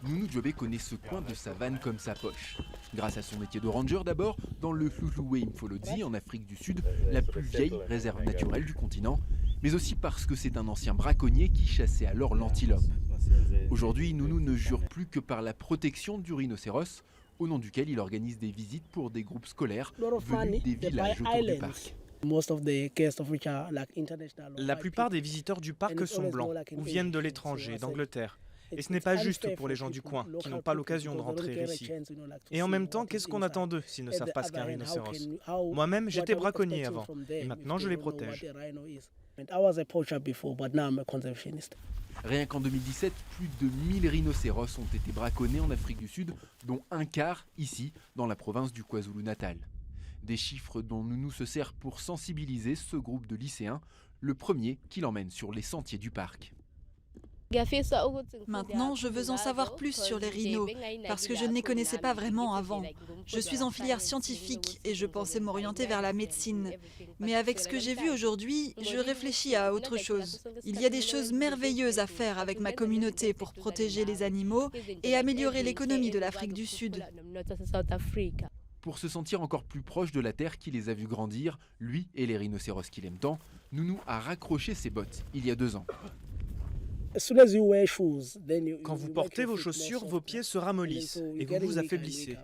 Nounou Jobé connaît ce coin de savane comme sa poche. Grâce à son métier de ranger d'abord, dans le Hluhluwe Mfolodzi en Afrique du Sud, la plus vieille réserve naturelle du continent, mais aussi parce que c'est un ancien braconnier qui chassait alors l'antilope. Aujourd'hui, Nounou ne jure plus que par la protection du rhinocéros, au nom duquel il organise des visites pour des groupes scolaires venus des villages autour du parc. La plupart des visiteurs du parc sont blancs ou viennent de l'étranger, d'Angleterre. Et ce n'est pas juste pour les gens du coin qui n'ont pas l'occasion de rentrer ici. Et en même temps, qu'est-ce qu'on attend d'eux s'ils ne savent pas ce qu'est un rhinocéros? Moi-même, j'étais braconnier avant, et maintenant je les protège. Rien qu'en 2017, plus de 1000 rhinocéros ont été braconnés en Afrique du Sud, dont un quart ici, dans la province du KwaZulu-Natal. Des chiffres dont Nounou se sert pour sensibiliser ce groupe de lycéens, le premier qui l'emmène sur les sentiers du parc. Maintenant, je veux en savoir plus sur les rhinos, parce que je ne les connaissais pas vraiment avant. Je suis en filière scientifique et je pensais m'orienter vers la médecine. Mais avec ce que j'ai vu aujourd'hui, je réfléchis à autre chose. Il y a des choses merveilleuses à faire avec ma communauté pour protéger les animaux et améliorer l'économie de l'Afrique du Sud. Pour se sentir encore plus proche de la terre qui les a vus grandir, lui et les rhinocéros qu'il aime tant, Nounou a raccroché ses bottes il y a 2 ans. Quand vous portez vos chaussures, vos pieds se ramollissent et vous vous affaiblissez.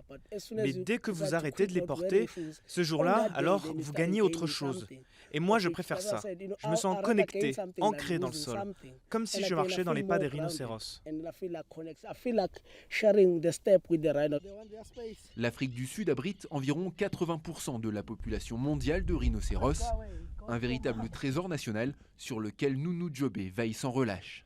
Mais dès que vous arrêtez de les porter, ce jour-là, alors vous gagnez autre chose. Et moi, je préfère ça. Je me sens connecté, ancré dans le sol, comme si je marchais dans les pas des rhinocéros. L'Afrique du Sud abrite environ 80% de la population mondiale de rhinocéros, un véritable trésor national sur lequel Nounou Jobé veille sans relâche.